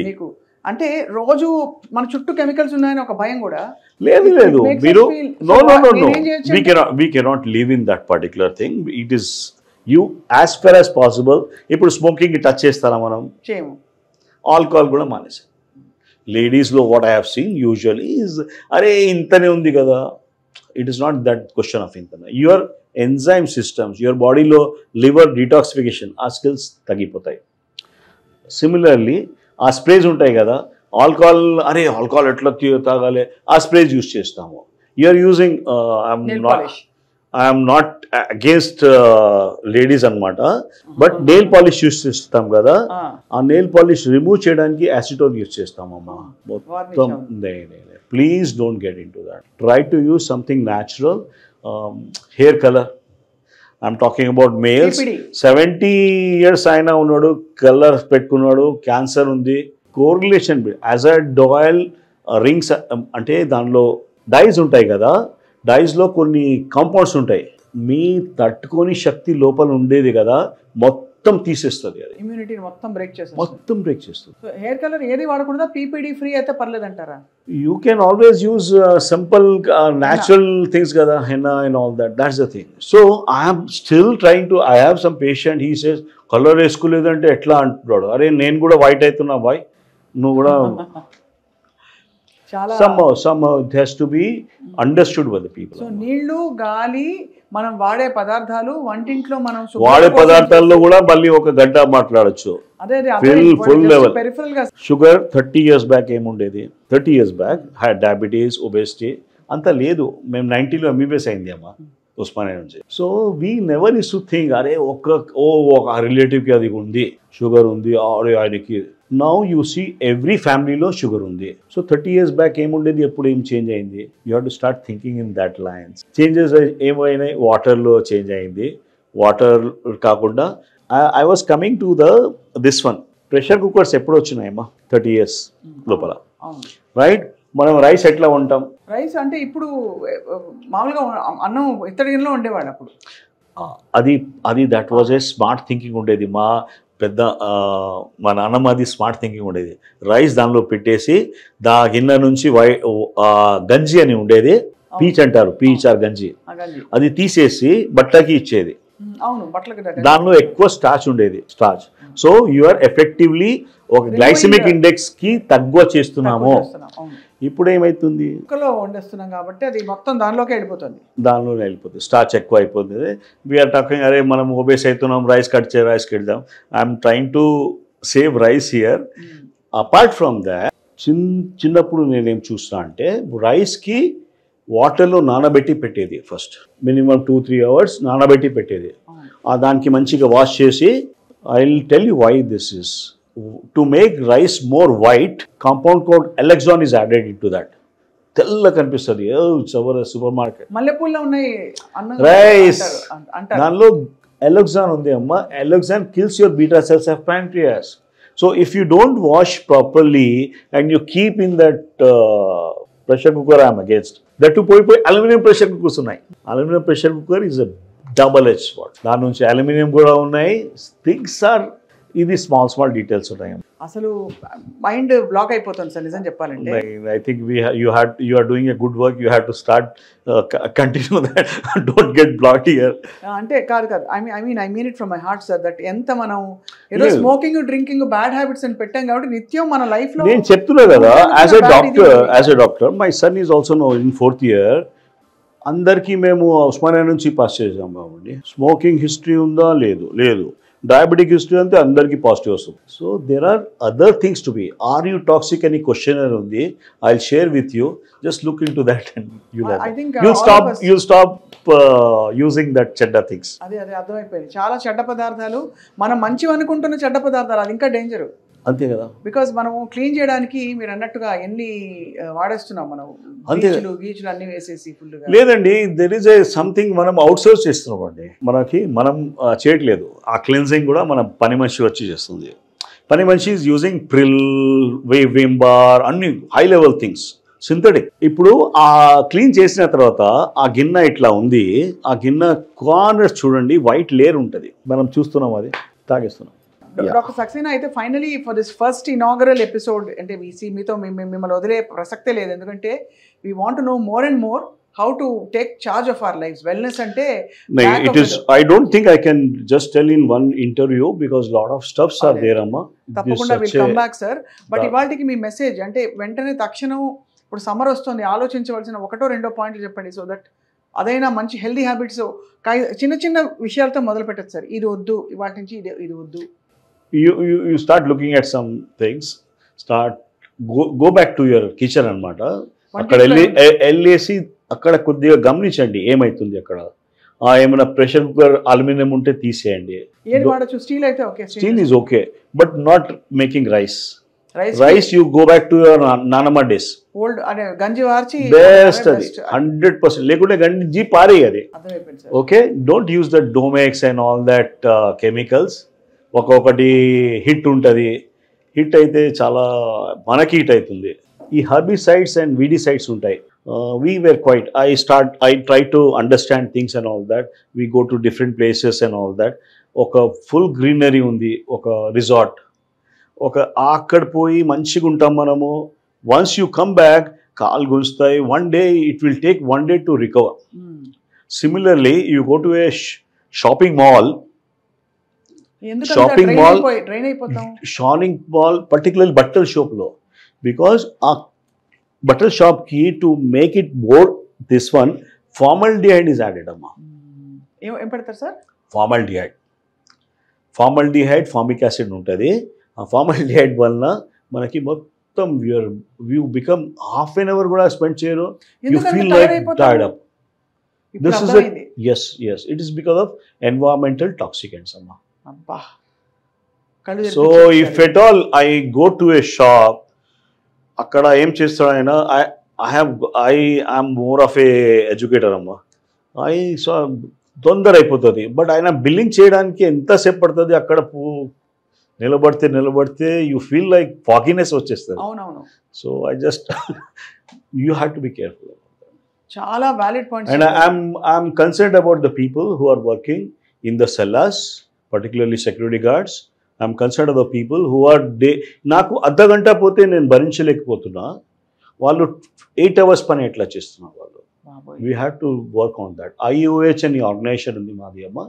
మీకు అంటే రోజు మన చుట్టూ కెమికల్స్ ఉన్నాయని ఒక భయం కూడా లేదు. మీరు we cannot live in that particular thing. It is you as far as possible. ఇప్పుడు స్మోకింగ్ టచ్ చేస్తారా మనం? చేయము. ఆల్కహాల్ కూడా మానేసి. లేడీస్లో what I have seen usually is అరే ఇంతనే ఉంది కదా. It is not that question of ఇంతనే. యువర్ ఎంజైమ్ సిస్టమ్స్, యువర్ బాడీలో లివర్ డీటాక్సిఫికేషన్ ఆ స్కిల్స్ తగ్గిపోతాయి. సిమిలర్లీ ఆ స్ప్రేస్ ఉంటాయి కదా, ఆల్కహాల్ ఎట్లా తాగాలి, ఆ స్ప్రేస్ యూజ్ చేస్తాము. You're using I'm not against ladies అనమాట, బట్ నెయిల్ పాలిష్ యూజ్ చేస్తాం కదా, ఆ నెయిల్ పాలిష్ రిమూవ్ చేయడానికి యాసిటోన్ యూజ్ చేస్తామమ్మా. మొత్తం please don't get into that. Try to use something natural. Hair colour, I'm talking about males. 70 years అయినా ఉన్నాడు, colour పెట్టుకున్నాడు, క్యాన్సర్ ఉంది. కోరిలేషన్ అజాడ్ ఆయిల్ రింగ్స్ అంటే దానిలో డైస్ ఉంటాయి కదా, డైస్లో కొన్ని కాంపౌండ్స్ ఉంటాయి. మీ తట్టుకొని శక్తి లోపల ఉండేది కదా మొత్తం తీసేస్తుంది. అది ఇమ్యూనిటీని మొత్తం బ్రేక్ చేస్తుంది. సో హెయిర్ కలర్ ఏది వాడకూడదా? పీపీడీ ఫ్రీ అయితే పర్లేదంటారా? You can always use simple natural things కదా, henna and all that. That's the thing. So I'm still trying to, I have some patient, he says colour వేసుకోలేదంటే ఎట్లా అంటున్నాడు. అరే నేను కూడా వైట్ అవుతున్నా బాయ్, నువ్వు కూడా somehow it has to be understood by the people. So నీళ్లు, గాలి, మనం వాడే పదార్థాలు, వంటింట్లో మనం వాడే పదార్థాల్లో కూడా మళ్ళీ ఒక గంట మాట్లాడచ్చు. Full level sugar 30 years back ఏముండేది? 30 years back had diabetes, obesity అంతా లేదు. మేము 90లో ఎంబీబీఎస్ అయింది అమ్మా ఉస్మానియా నుంచి. So we never is to think అరే ఒక రిలేటివ్కి అది ఉంది, షుగర్ ఉంది, ఆయనకి. నౌ యూ సీ ఎవ్రీ ఫ్యామిలీలో షుగర్ ఉంది. సో 30 years బ్యాక్ ఏముండేది, ఎప్పుడు ఏం చేంజ్ అయింది? You have to start thinking in that lines. Changes ఏమైనాయి? వాటర్లో చేంజ్ అయింది. వాటర్ కాకుండా I was coming to this one. Pressure cookers ఎప్పుడు వచ్చినాయమ్మా? 30 years లోపల, రైట్? మనం రైస్ ఎట్లా ఉంటాం? రైస్ అంటే ఇప్పుడు మామూలుగా అన్నం ఇత్తడి గిన్నెలో ఉండేవాడు అప్పుడు. అది that was a smart thinking ఉండేది. మా నాన్నమ్మ అది స్మార్ట్ థింకింగ్ ఉండేది. రైస్ దానిలో పెట్టేసి గిన్నె నుంచి గంజి అని ఉండేది, పీచ్ అంటారు, పీచ్ ఆర్ గంజి, అది తీసేసి బట్టకి ఇచ్చేది. దానిలో ఎక్కువ స్టార్చ్ ఉండేది, స్టార్చ్. సో యూఆర్ ఎఫెక్టివ్లీ ఒక గ్లైసిమిక్ ఇండెక్స్ కి తక్కువ చేస్తున్నాము. ఇప్పుడు ఏమైతుంది, వండేస్తున్నాం కాబట్టి అది మొత్తం దానిలోకి వెళ్ళిపోతుంది, స్టార్చ్ ఎక్కువ అయిపోతుంది. వీఆర్ టాకింగ్, అరే మనం ఓబేస్ అవుతున్నాం, రైస్ కడదాం. I'm trying to save rice here. Apart from that, చిన్నప్పుడు నేనేం చూస్తున్నా అంటే రైస్కి వాటర్లో నానబెట్టి పెట్టేది. ఫస్ట్ మినిమం 2-3 hours నానబెట్టి పెట్టేది. దానికి మంచిగా వాష్ చేసి, I will tell you why this is. To make rice more white, compound code alloxan is added in to that. తెల్ల కనిపిస్తుంది, సూపర్ మార్కెట్ మల్లెపూల్లో ఉన్నాయి రైస్, దానిలో ఎలెక్సాన్ ఉంది అమ్మా. Alloxan kills your beta cells of pancreas. So if you don't wash properly and you keep in that pressure cooker, I'm against that. పోయి aluminium pressure cookers ఉన్నాయి. Aluminium pressure cooker is a double edge sword. దాని నుంచి aluminium కూడా ఉన్నాయి. Things are, ఇది small details ఉన్నాయి. అసలు mind block అయిపోతుంది సార్ నిజం చెప్పాలంటే. I think you are doing a good work. You have to start continue that, don't get block here. అంటే కాదు I mean it from my heart sir. That ఎంత మనం ఏదో స్మోకింగ్, డ్రింకింగ్, బ్యాడ్ హ్యాబిట్స్ అని పెట్టాం కాబట్టి నిత్యం మన లైఫ్ లో, నేను చెప్తున్నా కదా, as a doctor my son is also no in 4th year. అందరికీ మేము ఉస్మానియా నుంచి పాస్ చేసాం కాబట్టి స్మోకింగ్ హిస్టరీ ఉందా? లేదు. డయాబెటిక్ హిస్టరీ అంతే, అందరికీ పాజిటివ్ వస్తుంది. So there are other things to be. Are you toxic అని క్వశ్చనర్ ఉంది, I will share with you. Just look in to that and you'll stop using that చెడ్డ things. అదే అర్థమైపోయింది. చాలా చెడ్డ పదార్థాలు, మనం మంచివి అనుకుంటున్న చెడ్డ పదార్థాలు, అది ఇంకా డేంజర్. అంతే కదా, బికాజ్ మనం క్లీన్ చేయడానికి మీరు అన్నట్టుగా ఎన్ని వాడేస్తున్నాం మనం, గీచులు అన్ని వేసేసి ఫుల్గా. లేదండి, దెర్ ఈజ్ ఏ సంథింగ్ మనం అవుట్ సోర్స్ చేస్తున్నాం అండి. మనం చేయట్లేదు. ఆ క్లీన్జింగ్ కూడా మన పని మనిషి వచ్చి చేస్తుంది. పని మనిషి is using Pril, Vim bar, అన్ని హై లెవెల్ థింగ్స్, సింథటిక్. ఇప్పుడు ఆ క్లీన్ చేసిన తర్వాత ఆ గిన్నె ఇట్లా ఉంది. ఆ గిన్నె కార్నర్స్ చూడండి, వైట్ లేయర్ ఉంటుంది. మనం చూస్తున్నాం, అది తాగేస్తున్నాం. డాక్టర్ సక్సేనా, అయితే finally for this first inaugural episode, అంటే మీతో మిమ్మల్ని వదిలే ప్రసక్తే లేదు. ఎందుకంటే we want to know more and more how to take charge of our lives. Wellness ante I don't think I can just tell in one interview because lot of stuffs are there amma. Tappakunda will come back sir, but ivaltiki me message అంటే వెంటనే తక్షణం, ఇప్పుడు summer వస్తుంది, ఆలోచించవలసిన ఒకటో రెండో పాయింట్లు చెప్పండి. సో దట్ అదైనా మంచి హెల్దీ హ్యాబిట్స్ చిన్న విషయాలతో మొదలు పెట్టచ్చు సార్. ఇది వద్దు, ఇవాళ నుంచి ఇది వద్దు. You start looking at some things, go back to your kitchen అన్నమాట. అక్కడ వెళ్ళేసి అక్కడ కొద్దిగా గమనించండి ఏమైతుంది అక్కడ. ఏమైనా ప్రెషర్ కుక్కర్ అల్యూమినియం ఉంటే తీసేయండి. Steel is okay, but not making rice. You go back to your నానమ్మ డేస్. బెస్ట్ అది 100%. లేకుంటే గంజి పారేయాలి. Okay, don't use that Domex and all that chemicals. ఒక్కొక్కటి హిట్ ఉంటుంది. హిట్ అయితే చాలా మనకి హిట్ అవుతుంది. ఈ హర్బిసైడ్స్ అండ్ వీడిసైడ్స్ ఉంటాయి. We were quite, I try to understand things and all that. We go to different places and all that. Oka full greenery undi, oka resort, oka akkad poyi manchiga untam manamu. Once you come back, kaal gunstayi. One day it will take one day to recover. Similarly, you go to a shopping mall, particularly butler shop lo, because bottle shop key to make it more this one, formaldehyde is added amma. em pedtaru sir? Formaldehyde formic acid untadi. Aa formaldehyde valla manaki mottam you become half an hour kuda spend cheyaru. You feel like tired up. This is yes, it is because of environmental toxicants amma. Abba, so if at all I go to a shop, అక్కడ ఏం చేస్తాడు ఆయన, I am more of A educator అమ్మా. తొందర అయిపోతుంది. But ఆయన billing చేయడానికి ఎంతసేపు పడుతుంది, అక్కడ నిలబడితే యూ ఫీల్ లైక్ ఫాగినెస్ వచ్చేస్తుంది. అవునవును. So I just you have to be careful. చాలా valid points. And I'm concerned about the people who are working in the cellars, particularly security guards. I'm concerned about the people who are నాకు అర్ధగంట పోతే నేను భరించలేకపోతున్నా, వాళ్ళు 8 hours పని ఎట్లా చేస్తున్నారు వాళ్ళు. We have to work on that. IOH అని ఆర్గనైజేషన్ ఉంది మాది అమ్మ.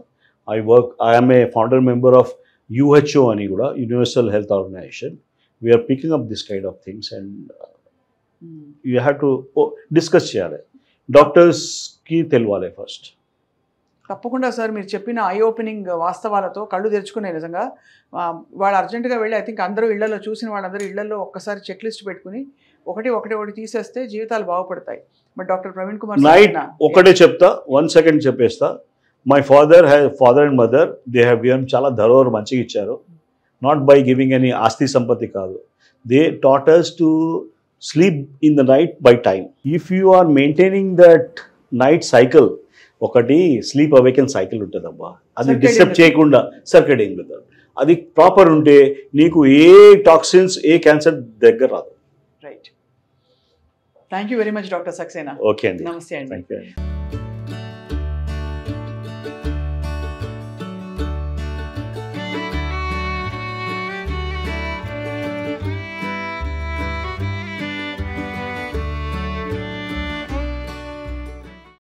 I'm a founder member of UHO అని కూడా, universal health organisation. We're picking up this kind of things and you have to discuss చేయాలి, డాక్టర్స్కి తెలియాలి ఫస్ట్. తప్పకుండా సార్, మీరు చెప్పిన ఐ ఓపెనింగ్ వాస్తవాలతో కళ్ళు తెరుచుకునే నిజంగా వాళ్ళు అర్జెంటుగా వెళ్ళి ఐ థింక్ అందరూ ఇళ్లలో చూసిన వాళ్ళందరూ ఇళ్లలో ఒక్కసారి చెక్ లిస్ట్ పెట్టుకుని ఒకటి తీసేస్తే జీవితాలు బాగుపడతాయి. But doctor Praveen Kumar night ఒకటే చెప్తా, 1 second చెప్పేస్తా. My father and mother they have given, చాలా ధరోహర్ మంచిగా ఇచ్చారు. నాట్ బై గివింగ్ ఎనీ ఆస్తి సంపత్తి కాదు. They taught us to sleep in the night by time. If you are maintaining that night cycle, ఒకటి స్లీప్ అవేకెన్ సైకిల్ ఉంటుందబ్బా, అది డిస్టర్బ్ చేయకుండా సర్కడియన్ మెథడ్, అది ప్రాపర్ ఉంటే నీకు ఏ టాక్సిన్స్, ఏ క్యాన్సర్ దగ్గర రాదు. Right. Thank you very much doctor Saxena. Okay అండి, నమస్తే అండి. Thank you.